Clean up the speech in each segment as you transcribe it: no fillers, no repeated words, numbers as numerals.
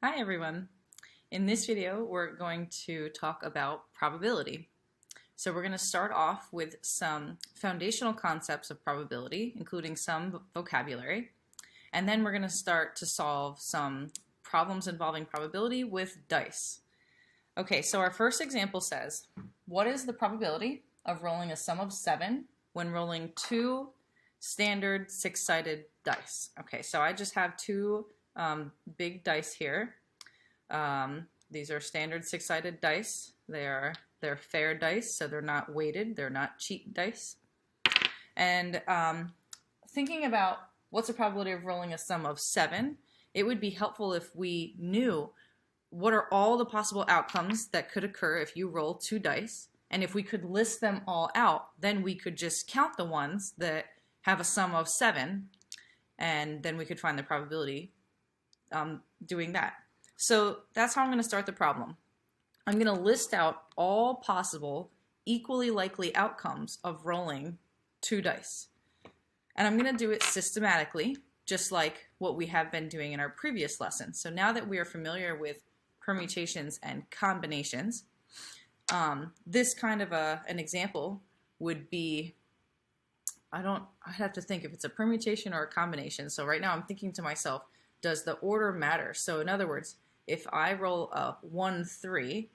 Hi everyone. In this video, we're going to talk about probability. So we're going to start off with some foundational concepts of probability, including some vocabulary, and then we're going to start to solve some problems involving probability with dice. Okay, so our first example says, what is the probability of rolling a sum of 7 when rolling two standard six-sided dice? Okay, so I just have two big dice here. These are standard six-sided dice. They're fair dice, so they're not weighted. They're not cheat dice. And thinking about what's the probability of rolling a sum of 7, it would be helpful if we knew what are all the possible outcomes that could occur if you roll two dice. And if we could list them all out, then we could just count the ones that have a sum of 7, and then we could find the probability doing that. So that's how I'm going to start the problem. I'm going to list out all possible equally likely outcomes of rolling two dice. And I'm going to do it systematically, just like what we have been doing in our previous lesson. So now that we are familiar with permutations and combinations, this kind of an example would be, I'd have to think if it's a permutation or a combination. So right now I'm thinking to myself, does the order matter? So in other words, if I roll a 1-3,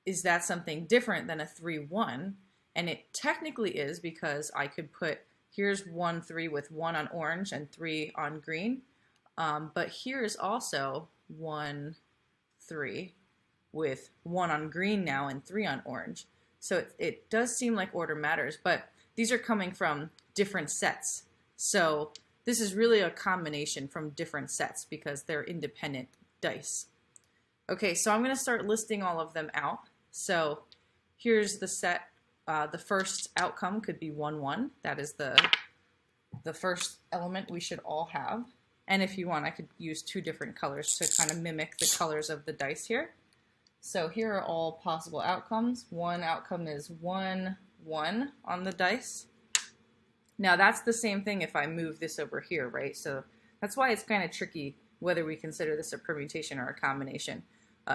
is that something different than a 3-1? And it technically is, because I could put, here's 1-3 with 1 on orange and 3 on green. But here's also 1-3 with 1 on green now and 3 on orange. So it does seem like order matters, but these are coming from different sets. So this is really a combination from different sets because they're independent dice. Okay, so I'm going to start listing all of them out. So here's the set. The first outcome could be 1-1. That is the first element we should all have. And if you want, I could use two different colors to kind of mimic the colors of the dice here. So here are all possible outcomes. One outcome is 1-1 on the dice. Now that's the same thing if I move this over here, right? So that's why it's kind of tricky whether we consider this a permutation or a combination.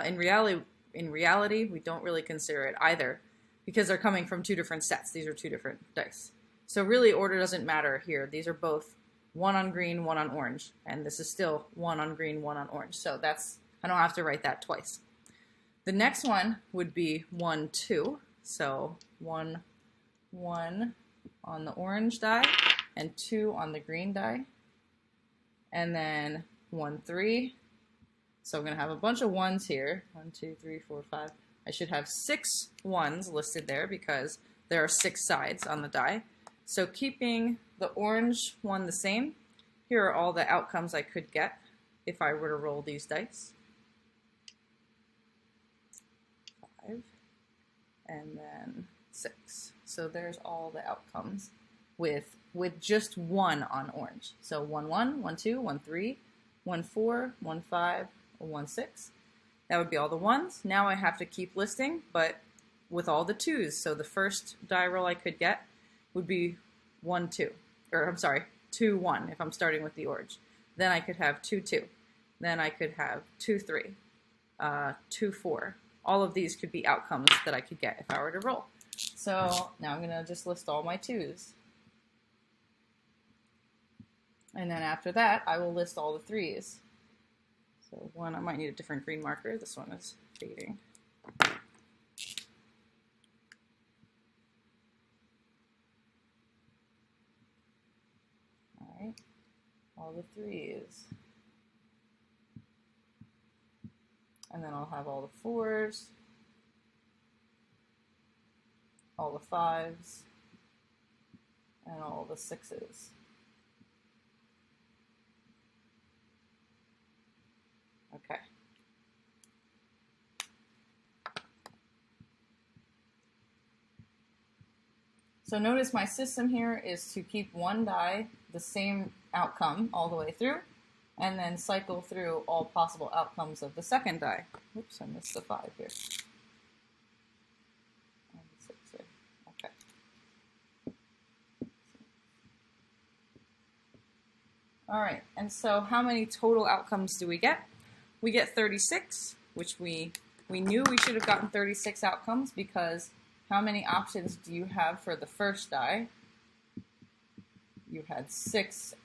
In reality, we don't really consider it either because they're coming from two different sets. These are two different dice. So really order doesn't matter here. These are both 1 on green, 1 on orange, and this is still 1 on green, 1 on orange. So I don't have to write that twice. The next one would be 1-2. So 1-1 on the orange die and 2 on the green die. And then 1-3. So I'm going to have a bunch of 1s here. 1, 2, 3, 4, 5. I should have 6 1s listed there because there are 6 sides on the die. So keeping the orange one the same, here are all the outcomes I could get if I were to roll these dice. 5 and then 6. So there's all the outcomes with just 1 on orange. So 1-1, 1-2, 1-3, 1-4, 1-5, or 1-6. That would be all the 1s. Now I have to keep listing, but with all the 2s. So the first die roll I could get would be 1-2. Or I'm sorry, 2-1 if I'm starting with the orange. Then I could have 2-2. Then I could have 2-3, 2-4. All of these could be outcomes that I could get if I were to roll. So now I'm going to just list all my 2s. And then after that, I will list all the 3s. So one, I might need a different green marker. This one is fading. All right, all the 3s. And then I'll have all the 4s, all the 5s, and all the 6s. Okay. So notice my system here is to keep one die the same outcome all the way through, and then cycle through all possible outcomes of the second die. Oops, I missed the 5 here. And the 6 here. Okay. All right, and so how many total outcomes do we get? we get 36, which we knew we should have gotten 36 outcomes because how many options do you have for the first die? You had 6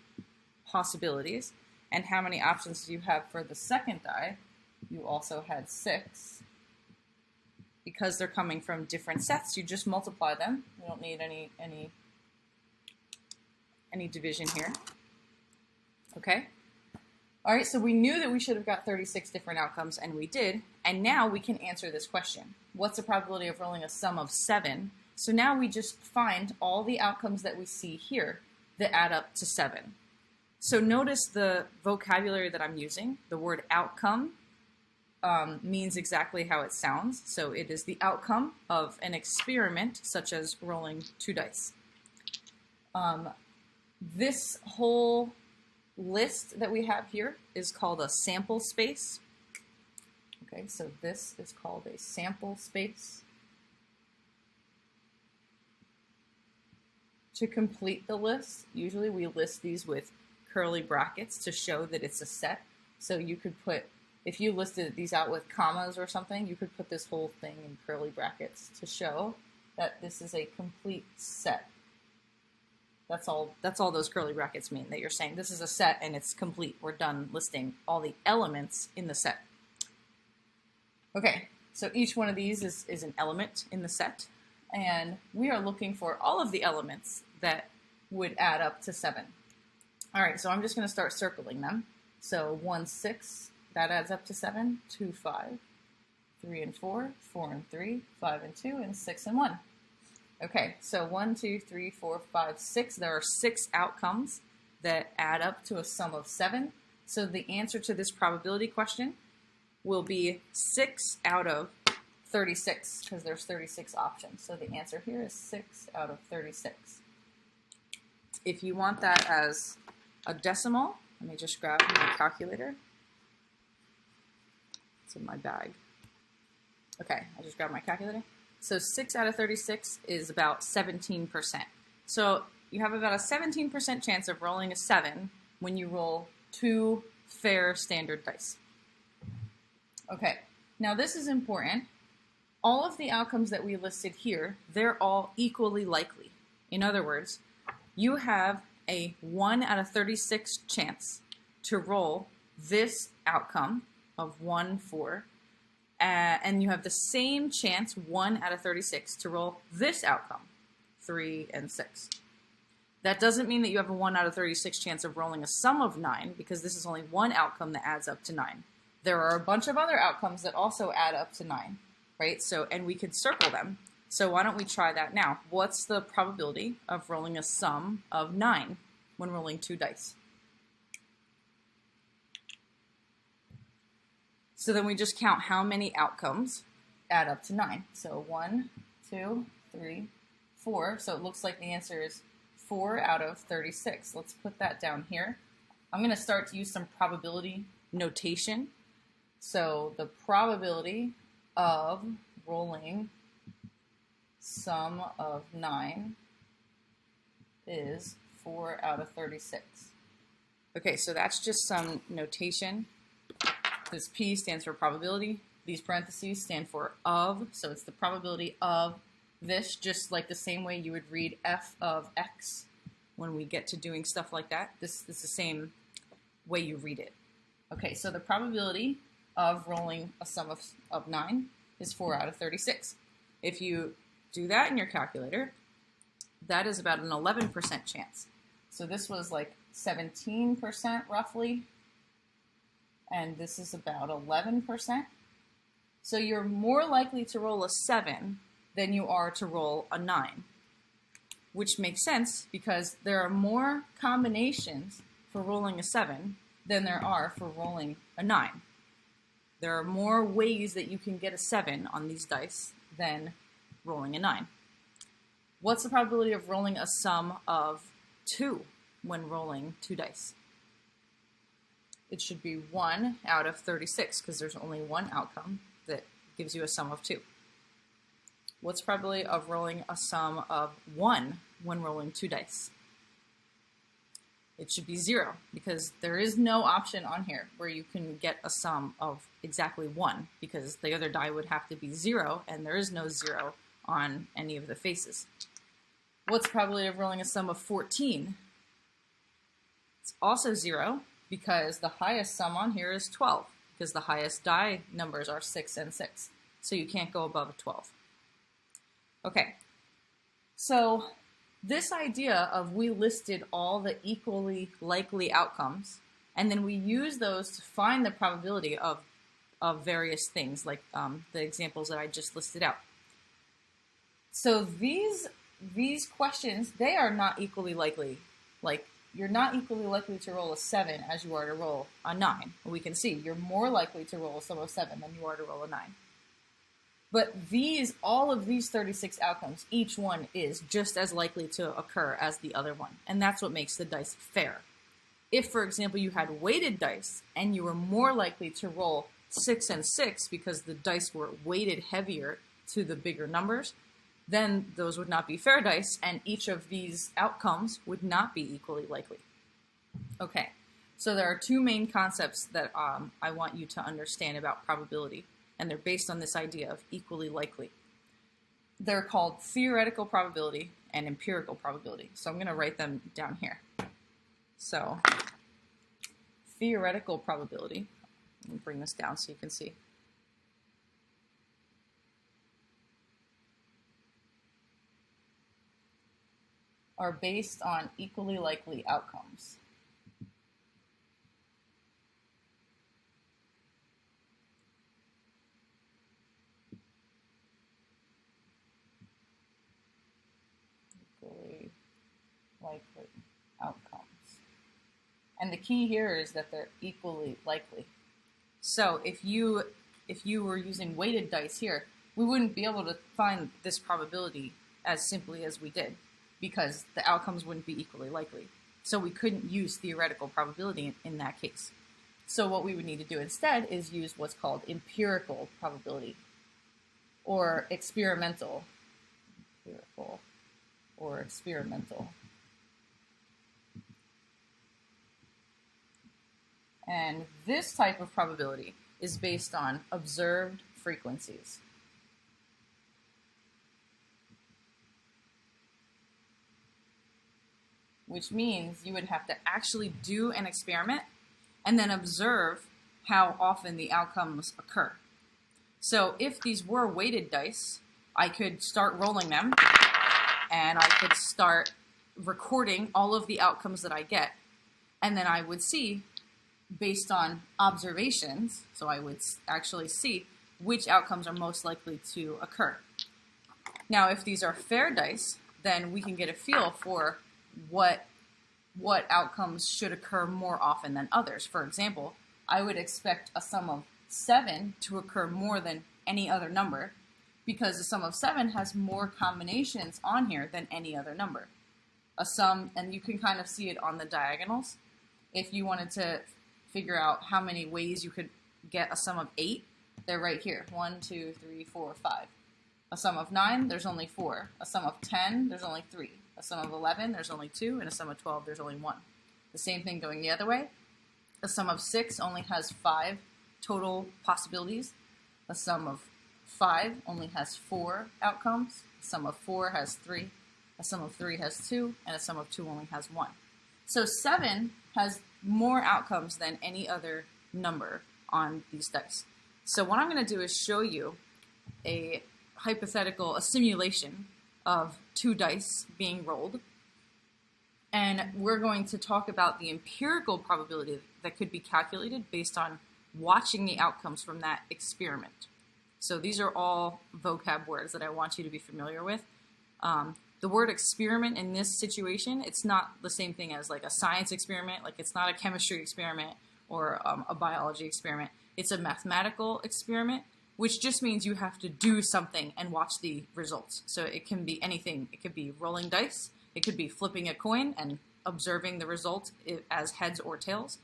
possibilities. And how many options do you have for the second die? You also had 6. Because they're coming from different sets, you just multiply them. We don't need any division here. Okay? All right, so we knew that we should have got 36 different outcomes, and we did. And now we can answer this question. What's the probability of rolling a sum of 7? So now we just find all the outcomes that we see here that add up to 7. So notice the vocabulary that I'm using. The word outcome means exactly how it sounds. So it is the outcome of an experiment, such as rolling 2 dice. This whole list that we have here is called a sample space. Okay, so this is called a sample space. To complete the list, usually we list these with curly brackets to show that it's a set. So you could put, if you listed these out with commas or something, you could put this whole thing in curly brackets to show that this is a complete set. That's all those curly brackets mean, that you're saying this is a set and it's complete. We're done listing all the elements in the set. Okay, so each one of these is an element in the set, and we are looking for all of the elements that would add up to 7. All right, so I'm just going to start circling them. So 1, 6, that adds up to 7. 2, 5, 3 and 4, 4 and 3, 5 and 2, and 6 and 1. Okay, so 1, 2, 3, 4, 5, 6. There are 6 outcomes that add up to a sum of 7. So the answer to this probability question will be 6 out of 36, because there's 36 options. So the answer here is 6 out of 36. If you want that as a decimal, let me just grab my calculator. It's in my bag. Okay, I just grabbed my calculator. So 6 out of 36 is about 17%. So you have about a 17% chance of rolling a 7 when you roll 2 fair standard dice. Okay, now this is important. All of the outcomes that we listed here, they're all equally likely. In other words, you have a 1 out of 36 chance to roll this outcome of 1, 4, and you have the same chance, 1 out of 36, to roll this outcome, 3 and 6. That doesn't mean that you have a 1 out of 36 chance of rolling a sum of 9, because this is only one outcome that adds up to 9. There are a bunch of other outcomes that also add up to 9, right? So, and we could circle them. So why don't we try that now? What's the probability of rolling a sum of 9 when rolling 2 dice? So then we just count how many outcomes add up to 9. So 1, 2, 3, 4. So it looks like the answer is 4 out of 36. Let's put that down here. I'm going to start to use some probability notation. So the probability of rolling sum of 9 is 4 out of 36. Okay, so that's just some notation. This P stands for probability. These parentheses stand for of, so it's the probability of this, just like the same way you would read f of x when we get to doing stuff like that. This is the same way you read it. Okay, so the probability of rolling a sum of 9 is 4 out of 36. If you do that in your calculator, that is about an 11% chance. So this was like 17% roughly, and this is about 11%. So you're more likely to roll a 7 than you are to roll a 9, which makes sense because there are more combinations for rolling a 7 than there are for rolling a 9. There are more ways that you can get a 7 on these dice than rolling a 9. What's the probability of rolling a sum of 2 when rolling 2 dice? It should be 1 out of 36 because there's only one outcome that gives you a sum of 2. What's the probability of rolling a sum of 1 when rolling 2 dice? it should be 0 because there is no option on here where you can get a sum of exactly 1 because the other die would have to be 0 and there is no 0 on any of the faces. What's the probability of rolling a sum of 14? It's also 0 because the highest sum on here is 12 because the highest die numbers are 6 and 6. So you can't go above a 12. Okay, so this idea of we listed all the equally likely outcomes, and then we use those to find the probability of various things, like the examples that I just listed out. So these questions, they are not equally likely. Like, you're not equally likely to roll a 7 as you are to roll a 9. We can see you're more likely to roll a sum of 7 than you are to roll a 9. But all of these 36 outcomes, each one is just as likely to occur as the other one. And that's what makes the dice fair. If, for example, you had weighted dice and you were more likely to roll 6 and 6 because the dice were weighted heavier to the bigger numbers, then those would not be fair dice, and each of these outcomes would not be equally likely. Okay, so there are two main concepts that I want you to understand about probability, and they're based on this idea of equally likely. They're called theoretical probability and empirical probability. So I'm going to write them down here. So theoretical probability, let me bring this down so you can see. Are based on equally likely outcomes. Equally likely outcomes. And the key here is that they're equally likely. So if you were using weighted dice here, we wouldn't be able to find this probability as simply as we did, because the outcomes wouldn't be equally likely. So we couldn't use theoretical probability in that case. So what we would need to do instead is use what's called empirical probability, or experimental. Empirical or experimental. And this type of probability is based on observed frequencies. Which means you would have to actually do an experiment and then observe how often the outcomes occur. So if these were weighted dice, I could start rolling them and I could start recording all of the outcomes that I get, and then I would see, based on observations, so I would actually see which outcomes are most likely to occur. Now, if these are fair dice, then we can get a feel for what outcomes should occur more often than others. For example, I would expect a sum of 7 to occur more than any other number because the sum of 7 has more combinations on here than any other number. A sum, and you can kind of see it on the diagonals. If you wanted to figure out how many ways you could get a sum of 8, they're right here. 1, 2, 3, 4, 5. A sum of 9, there's only 4. A sum of 10, there's only 3. A sum of 11, there's only 2, and a sum of 12, there's only 1. The same thing going the other way. A sum of 6 only has 5 total possibilities. A sum of 5 only has 4 outcomes. A sum of 4 has 3. A sum of 3 has 2, and a sum of 2 only has 1. So 7 has more outcomes than any other number on these dice. So what I'm going to do is show you a simulation of 2 dice being rolled. And we're going to talk about the empirical probability that could be calculated based on watching the outcomes from that experiment. So these are all vocab words that I want you to be familiar with. The word experiment in this situation, it's not the same thing as like a science experiment, like it's not a chemistry experiment or a biology experiment. It's a mathematical experiment, which just means you have to do something and watch the results. So it can be anything. It could be rolling dice. It could be flipping a coin and observing the result as heads or tails.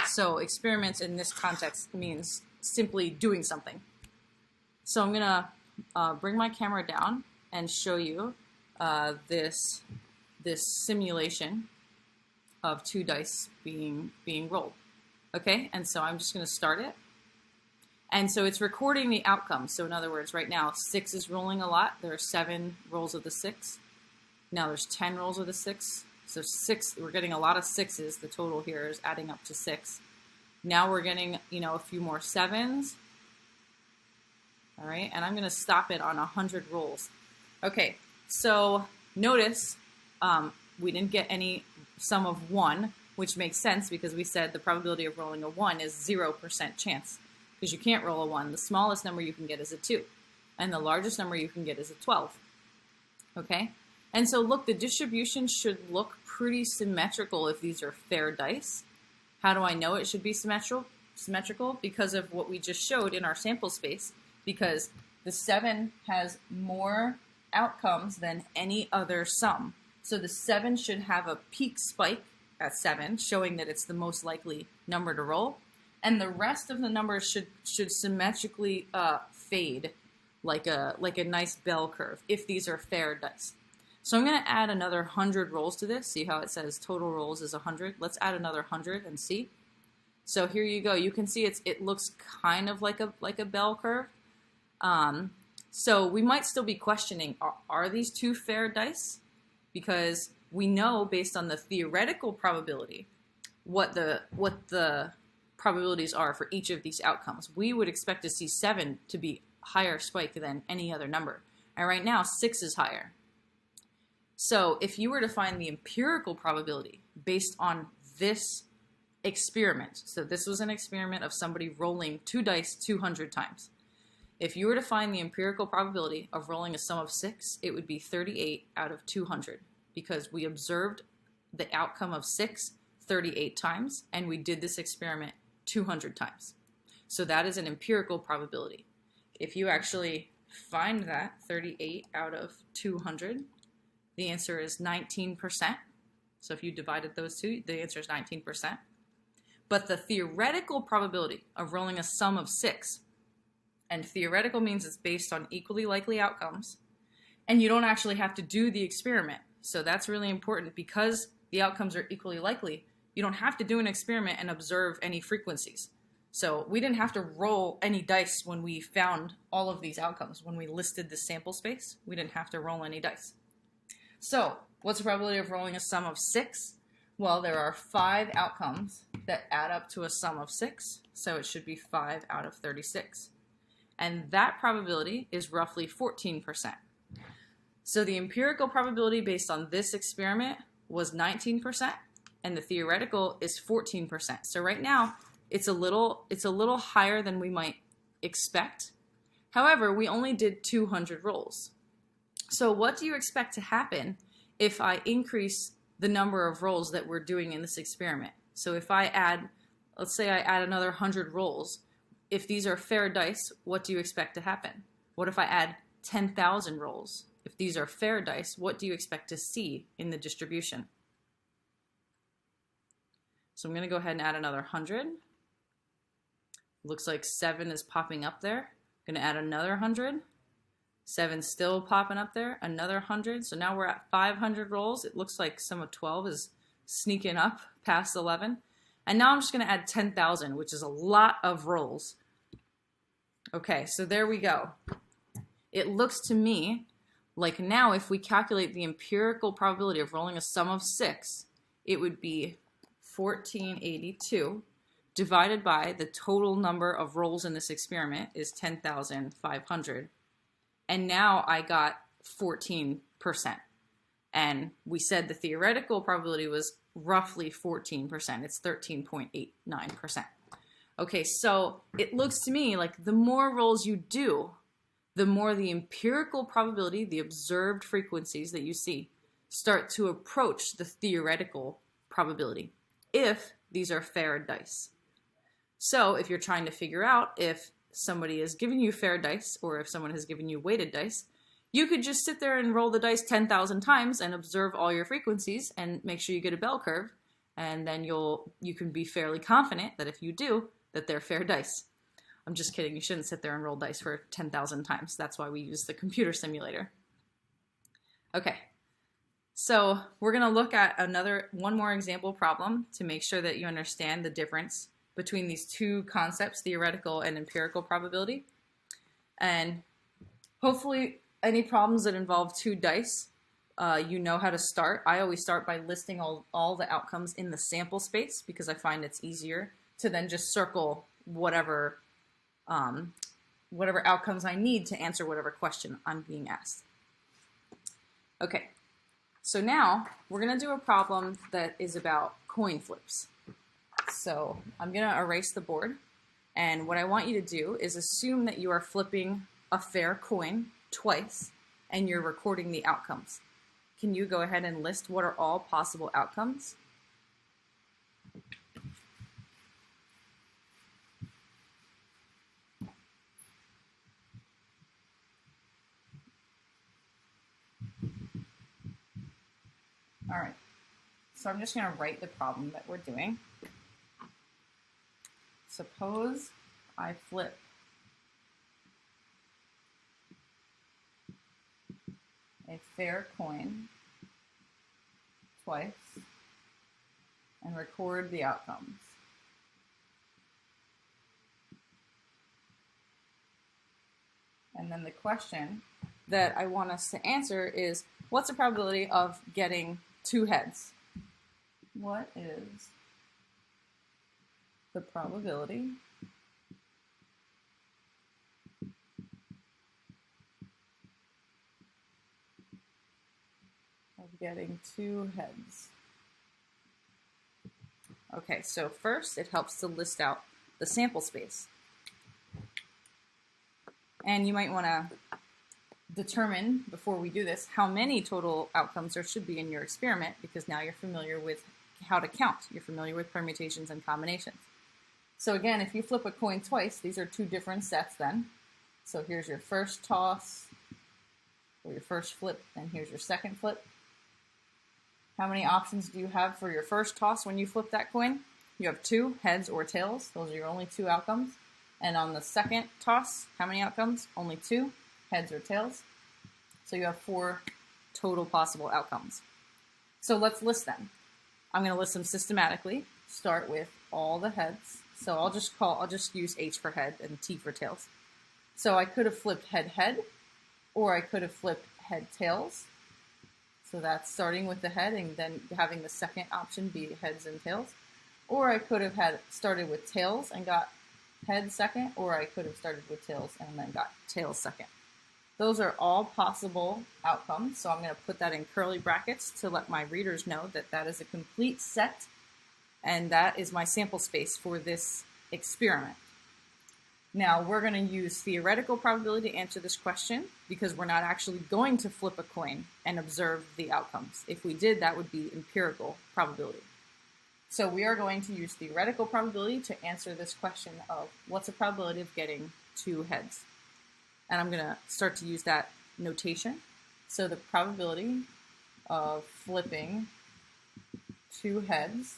So experiments in this context means simply doing something. So I'm going to bring my camera down and show you this simulation of 2 dice being rolled. Okay, and so I'm just going to start it. And so it's recording the outcome. So in other words, right now 6 is rolling a lot. There are 7 rolls of the 6. Now there's 10 rolls of the 6. So 6, we're getting a lot of 6s. The total here is adding up to 6. Now we're getting, a few more 7s. All right, and I'm going to stop it on 100 rolls. Okay, so notice we didn't get any sum of 1, which makes sense because we said the probability of rolling a 1 is 0% chance, because you can't roll a 1. The smallest number you can get is a 2, and the largest number you can get is a 12. Okay, and so look, the distribution should look pretty symmetrical if these are fair dice. How do I know it should be symmetrical? Because of what we just showed in our sample space, because the 7 has more outcomes than any other sum. So the 7 should have a peak spike at 7, showing that it's the most likely number to roll. And the rest of the numbers should symmetrically fade like a nice bell curve if these are fair dice. So I'm going to add another 100 rolls to this. See how it says total rolls is 100? Let's add another 100 and see. So here you go. You can see it looks kind of like a bell curve. So we might still be questioning, are these 2 fair dice? Because we know based on the theoretical probability what the probabilities are for each of these outcomes. We would expect to see 7 to be higher spike than any other number. And right now 6 is higher. So if you were to find the empirical probability based on this experiment, so this was an experiment of somebody rolling 2 dice 200 times. If you were to find the empirical probability of rolling a sum of 6, it would be 38 out of 200, because we observed the outcome of 6 38 times, and we did this experiment 200 times. So that is an empirical probability. If you actually find that 38 out of 200, the answer is 19%. So if you divided those two, the answer is 19%. But the theoretical probability of rolling a sum of 6, and theoretical means it's based on equally likely outcomes, and you don't actually have to do the experiment. So that's really important. Because the outcomes are equally likely, you don't have to do an experiment and observe any frequencies. So we didn't have to roll any dice when we found all of these outcomes. When we listed the sample space, we didn't have to roll any dice. So what's the probability of rolling a sum of 6? Well, there are 5 outcomes that add up to a sum of 6, so it should be 5 out of 36. And that probability is roughly 14%. So the empirical probability based on this experiment was 19%, and the theoretical is 14%. So right now, it's a little higher than we might expect. However, we only did 200 rolls. So what do you expect to happen if I increase the number of rolls that we're doing in this experiment? So if I add, let's say I add another 100 rolls, if these are fair dice, what do you expect to happen? What if I add 10,000 rolls? If these are fair dice, what do you expect to see in the distribution? So I'm going to go ahead and add another 100. Looks like 7 is popping up there. I'm going to add another 100. 7's still popping up there. Another 100. So now we're at 500 rolls. It looks like sum of 12 is sneaking up past 11. And now I'm just going to add 10,000, which is a lot of rolls. Okay, so there we go. It looks to me like now if we calculate the empirical probability of rolling a sum of 6, it would be 1482 divided by the total number of rolls in this experiment is 10,500. And now I got 14%. And we said the theoretical probability was roughly 14%. It's 13.89%. Okay, so it looks to me like the more rolls you do, the more the empirical probability, the observed frequencies that you see, start to approach the theoretical probability, if these are fair dice. So if you're trying to figure out if somebody is giving you fair dice or if someone has given you weighted dice, you could just sit there and roll the dice 10,000 times and observe all your frequencies and make sure you get a bell curve, and then you can be fairly confident that if you do, that they're fair dice. I'm just kidding. You shouldn't sit there and roll dice for 10,000 times. That's why we use the computer simulator. Okay. So we're going to look at one more example problem to make sure that you understand the difference between these two concepts, theoretical and empirical probability. And hopefully any problems that involve two dice, you know how to start. I always start by listing all the outcomes in the sample space because I find it's easier to then just circle whatever outcomes I need to answer whatever question I'm being asked. Okay, so now we're going to do a problem that is about coin flips. So I'm going to erase the board, and what I want you to do is assume that you are flipping a fair coin twice and you're recording the outcomes. Can you go ahead and list what are all possible outcomes? All right, so I'm just going to write the problem that we're doing. Suppose I flip a fair coin twice and record the outcomes. And then the question that I want us to answer is, what's the probability of getting two heads? What is the probability of getting two heads? Okay, so first it helps to list out the sample space. And you might want to determine, before we do this, how many total outcomes there should be in your experiment, because now you're familiar with how to count. You're familiar with permutations and combinations. So again, if you flip a coin twice, these are two different sets then. So here's your first toss, or your first flip, and here's your second flip. How many options do you have for your first toss when you flip that coin? You have two, heads or tails. Those are your only two outcomes. And on the second toss, how many outcomes? Only two, heads or tails. So you have four total possible outcomes. So let's list them. I'm going to list them systematically. Start with all the heads. So I'll just use H for head and T for tails. So I could have flipped head head, or I could have flipped head tails. So that's starting with the head and then having the second option be heads and tails. Or I could have started with tails and got head second, or I could have started with tails and then got tails second. Those are all possible outcomes, so I'm going to put that in curly brackets to let my readers know that that is a complete set, and that is my sample space for this experiment. Now, we're going to use theoretical probability to answer this question because we're not actually going to flip a coin and observe the outcomes. If we did, that would be empirical probability. So we are going to use theoretical probability to answer this question of what's the probability of getting two heads. And I'm going to start to use that notation. So the probability of flipping two heads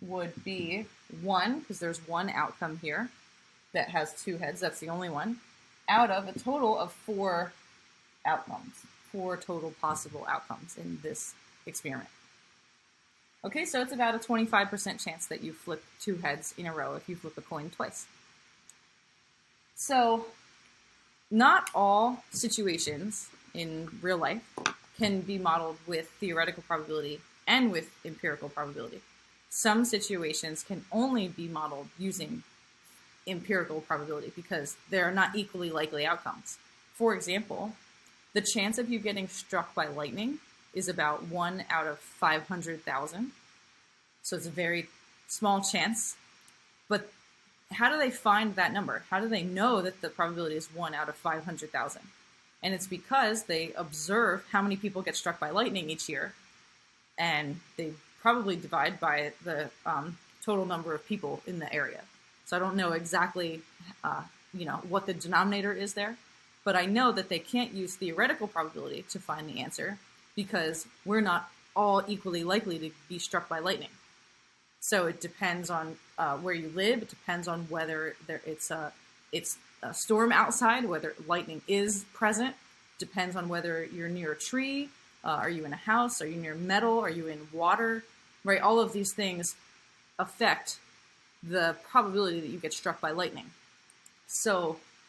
would be 1, because there's one outcome here that has two heads, that's the only one, out of a total of 4 outcomes, 4 total possible outcomes in this experiment. Okay, so it's about a 25% chance that you flip two heads in a row if you flip a coin twice. So not all situations in real life can be modeled with theoretical probability and with empirical probability. Some situations can only be modeled using empirical probability because there are not equally likely outcomes. For example, the chance of you getting struck by lightning is about 1 out of 500,000. So it's a very small chance. But how do they find that number? How do they know that the probability is 1 out of 500,000? And it's because they observe how many people get struck by lightning each year, and they probably divide by the total number of people in the area. So I don't know exactly what the denominator is there, but I know that they can't use theoretical probability to find the answer because we're not all equally likely to be struck by lightning. So it depends on where you live. It depends on whether it's a storm outside, whether lightning is present. depends on whether you're near a tree, are you in a house, are you near metal, are you in water, right? All of these things affect the probability that you get struck by lightning. So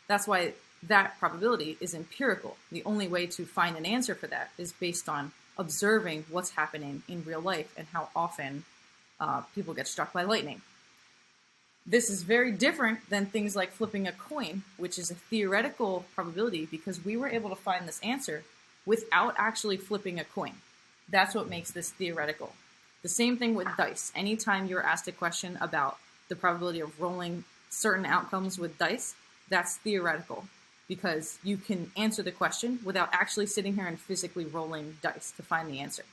that's why that probability is empirical. The only way to find an answer for that is based on observing what's happening in real life and how often people get struck by lightning. This is very different than things like flipping a coin, which is a theoretical probability because we were able to find this answer without actually flipping a coin. That's what makes this theoretical. The same thing with dice. Anytime you're asked a question about the probability of rolling certain outcomes with dice, that's theoretical because you can answer the question without actually sitting here and physically rolling dice to find the answer.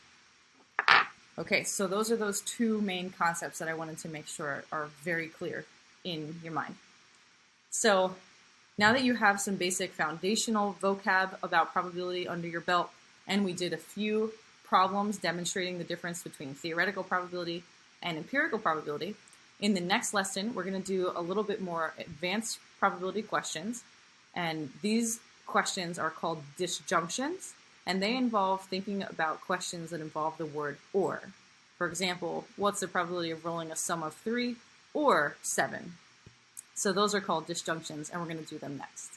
Okay, so those are those two main concepts that I wanted to make sure are very clear in your mind. So now that you have some basic foundational vocab about probability under your belt, and we did a few problems demonstrating the difference between theoretical probability and empirical probability, in the next lesson, we're going to do a little bit more advanced probability questions. And these questions are called disjunctions, and they involve thinking about questions that involve the word or. For example, what's the probability of rolling a sum of 3 or 7? So those are called disjunctions, and we're going to do them next.